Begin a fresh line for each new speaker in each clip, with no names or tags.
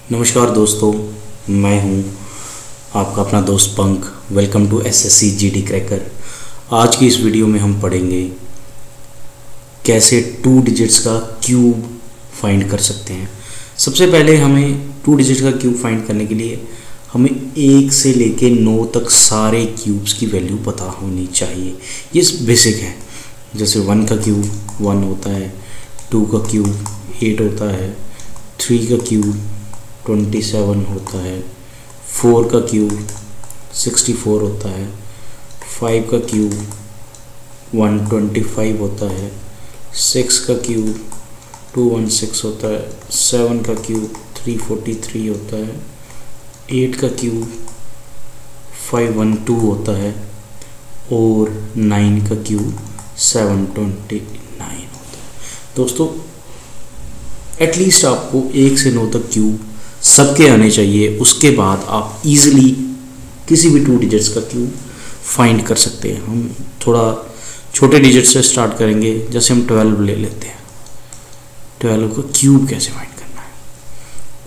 नमस्कार दोस्तों, मैं हूं आपका अपना दोस्त पंक। Welcome to SSC GD cracker. आज की इस वीडियो में हम पढ़ेंगे कैसे 2 डिजिट्स का क्यूब फाइंड कर सकते हैं। सबसे पहले हमें 2 डिजिट्स का क्यूब फाइंड करने के लिए हमें 1 से लेके 9 तक सारे क्यूब्स की वैल्यू पता होनी चाहिए। ये बेसिक है। जैसे 1 का क्यूब 1 होता है, 2 का क्यूब 8 होता है, 3 का क्यूब 27 होता है, 4 का क्यूब 64 होता है, 5 का क्यूब 125 होता है, 6 का क्यूब 216 होता है, 7 का क्यूब 343 होता है, 8 का क्यूब 512 होता है और 9 का क्यूब 729 होता है। दोस्तों, एटलीस्ट आपको 1 से 9 तक क्यूब सबके आने चाहिए। उसके बाद आप इजीली किसी भी 2 डिजिट्स का क्यूब फाइंड कर सकते हैं। हम थोड़ा छोटे डिजिट से स्टार्ट करेंगे। जैसे हम 12 ले लेते हैं। 12 का क्यूब कैसे फाइंड करना है?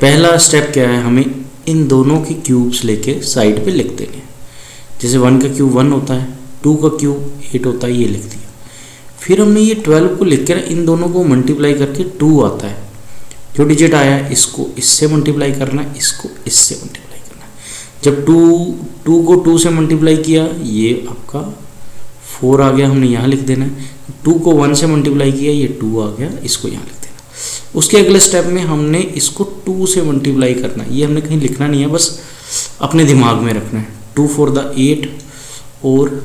पहला स्टेप क्या है, हमें इन दोनों के क्यूब्स लेके साइड पे लिख देने हैं। जैसे 1 का क्यूब 1 होता है, 2 का क्यूब 8 होता है, ये लिख दिया। फिर हमने ये 12 को लिख कर इन दोनों को मल्टीप्लाई करके 2 आता है। जो डिजिट आया इसको इससे मल्टीप्लाई करना है, इसको इससे मल्टीप्लाई करना है। जब 2 को 2 से मल्टीप्लाई किया, ये आपका 4 आ गया, हमने यहाँ लिख देना है। 2 को 1 से मल्टीप्लाई किया, ये 2 आ गया, इसको यहाँ लिख देना। उसके अगले स्टेप में हमने इसको 2 से मल्टीप्लाई करना है। ये हमने कहीं लिखना नहीं है, बस अपने दिमाग में रखना है। 2 4 द 8 और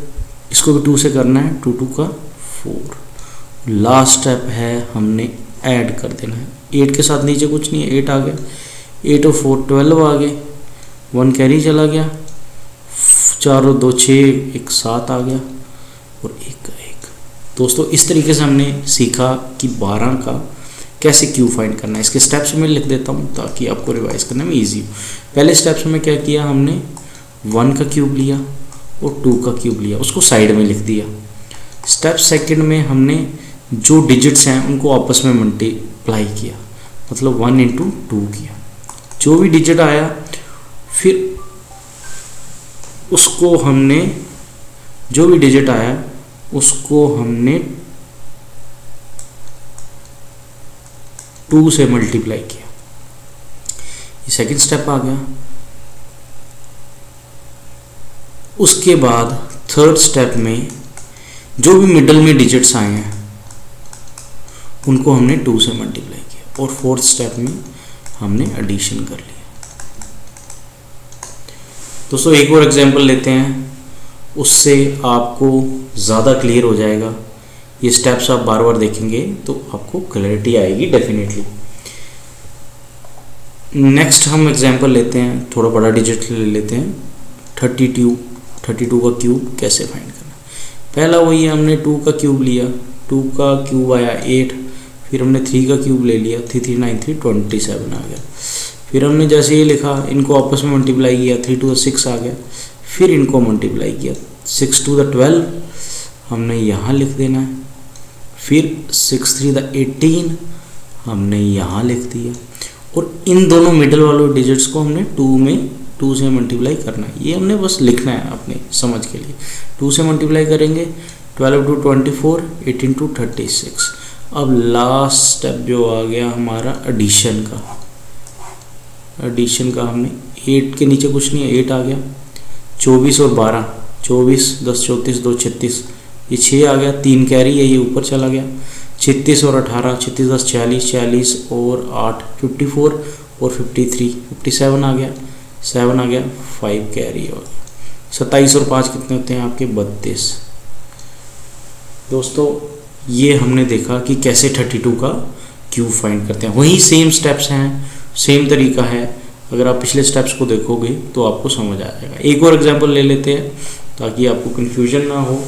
इसको भी 2 से करना है, 2 2 का 4। लास्ट स्टेप है, हमने ऐड कर देना है। 8 के साथ नीचे कुछ नहीं है, 8 आ गया, 8 और 4 12 आ गए, 1 कैरी चला गया, 4 और 2 6, 1 7 आ गया और 1 का 1। दोस्तों, इस तरीके से हमने सीखा कि 12 का कैसे क्यूब फाइंड करना है। इसके स्टेप्स में लिख देता हूँ ताकि आपको रिवाइज करने में ईजी हो। पहले स्टेप्स में क्या किया, हमने 1 का क्यूब लिया और 2 का क्यूब लिया, उसको साइड में लिख दिया। स्टेप सेकंड में हमने जो डिजिट्स हैं उनको आपस में मल्टीप्लाई किया, मतलब 1 × 2 किया। जो भी डिजिट आया फिर उसको हमने 2 से मल्टीप्लाई किया। ये सेकंड स्टेप आ गया। उसके बाद थर्ड स्टेप में जो भी मिडल में डिजिट्स आए हैं उनको हमने 2 से मल्टीप्लाई किया और फोर्थ स्टेप में हमने एडिशन कर लिया। दोस्तों, एक और एग्जांपल लेते हैं, उससे आपको ज़्यादा क्लियर हो जाएगा। ये स्टेप्स आप बार बार देखेंगे तो आपको क्लैरिटी आएगी डेफिनेटली। नेक्स्ट हम एग्जांपल लेते हैं, थोड़ा बड़ा डिजिट ले लेते हैं। 32 का क्यूब कैसे फाइंड करना। पहला वही है, हमने 2 का क्यूब लिया, 2 का क्यूब आया 8। फिर हमने 3 का क्यूब ले लिया, 3 3 9 3 27 आ गया। फिर हमने जैसे ये लिखा, इनको आपस में मल्टीप्लाई किया, 3 2 6 आ गया। फिर इनको मल्टीप्लाई किया, 6 2 12 हमने यहाँ लिख देना है। फिर 6 3 18 हमने यहाँ लिख दिया और इन दोनों मिडल वालों डिजिट्स को हमने 2 से मल्टीप्लाई करना है। ये हमने बस लिखना है अपने समझ के लिए। 2 से मल्टीप्लाई करेंगे, 12 2 24, 18 2 36। अब लास्ट स्टेप जो आ गया हमारा एडिशन का हमने 8 के नीचे कुछ नहीं है, 8 आ गया। 24 और 12, 24 10 34 2 36, ये 6 आ गया। 3 कैरी है, ये ऊपर चला गया। 36 और 18, 36 10 40, 40 और 8 54 और 53 57 आ गया, 7 आ गया, 5 कैरी हो गया। 27 और 5 कितने होते हैं आपके? 32। दोस्तों, ये हमने देखा कि कैसे 32 का क्यूब फाइंड करते हैं। वही सेम स्टेप्स हैं, सेम तरीका है। अगर आप पिछले स्टेप्स को देखोगे तो आपको समझ आ जाएगा। एक और एग्जांपल ले लेते हैं ताकि आपको कन्फ्यूजन ना हो।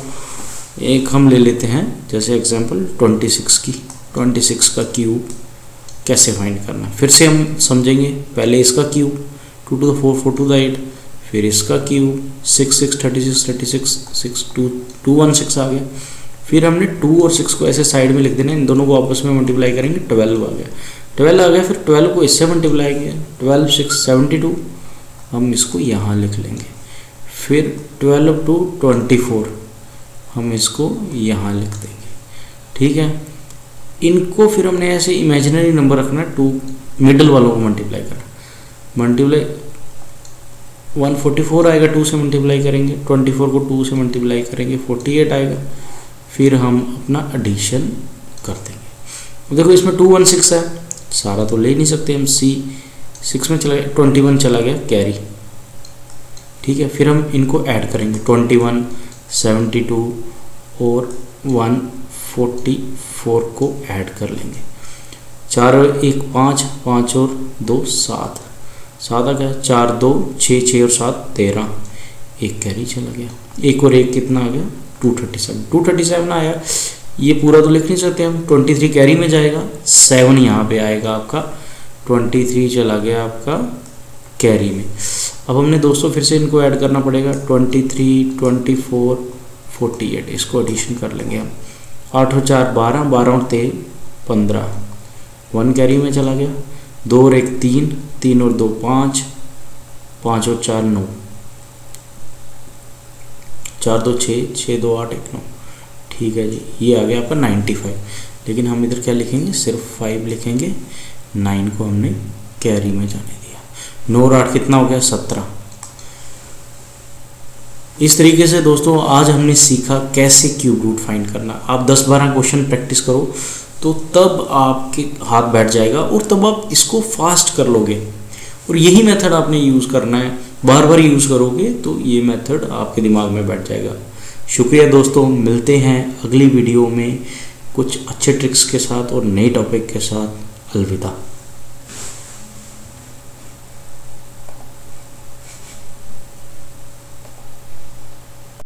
एक हम ले लेते हैं, जैसे एग्जांपल 26 का क्यूब कैसे फाइंड करना। फिर से हम समझेंगे। पहले इसका cube 2 to the 4 4 to the 8, फिर इसका क्यूब 6 6 36 36 6 2 216 आ गया। फिर हमने 2 और 6 को ऐसे साइड में लिख देना, इन दोनों को आपस में मल्टीप्लाई करेंगे, 12 आ गया। 12 आ गया, फिर 12 को इससे मल्टीप्लाई किया, 12 6 72, हम इसको यहाँ लिख लेंगे। फिर 12 टू 24 हम इसको यहाँ लिख देंगे, ठीक है। इनको फिर हमने ऐसे इमेजिनरी नंबर रखना, 2 मिडल वालों को मल्टीप्लाई करना, मल्टीप्लाई 144 आएगा, 2 से मल्टीप्लाई करेंगे, 24 को 2 से मल्टीप्लाई करेंगे, 48 आएगा, फिर हम अपना एडिशन कर देंगे। देखो इसमें 216 है, सारा तो ले ही नहीं सकते हम, C6 में चला गया, 21 चला गया कैरी, ठीक है। फिर हम इनको ऐड करेंगे, 21 72 और 144 को ऐड कर लेंगे, 4 और 1 5, 5 और 2 7, 7 आ गया, 4 2 6, 6 और 7 13, एक कैरी चला गया, 1 और 1 कितना आ गया 237 आया। ये पूरा तो लिख नहीं सकते हम, 23 कैरी में जाएगा, 7 यहाँ पे आएगा आपका, 23 चला गया आपका कैरी में। अब हमने दोस्तों फिर से इनको ऐड करना पड़ेगा, 23 24 48, इसको एडिशन कर लेंगे हम, 8 और 4 12, 12 और 3 15, 1 कैरी में चला गया, 2 और 1 3, 3 और 2 5, 5 और 4 9, 4 2 6, 6 2 8 1 9, ठीक है जी। ये आ गया आपका 95, लेकिन हम इधर क्या लिखेंगे, सिर्फ 5 लिखेंगे, 9 को हमने कैरी में जाने दिया, 9 और 8 कितना हो गया 17। इस तरीके से दोस्तों आज हमने सीखा कैसे क्यूब रूट फाइंड करना। आप 10-12 क्वेश्चन प्रैक्टिस करो तो तब आपके हाथ बैठ जाएगा और तब आप इसको फास्ट कर लोगे, और यही मेथड आपने यूज़ करना है, बार बार यूज़ करोगे तो ये मेथड आपके दिमाग में बैठ जाएगा। शुक्रिया दोस्तों, मिलते हैं अगली वीडियो में कुछ अच्छे ट्रिक्स के साथ और नए टॉपिक के साथ। अलविदा।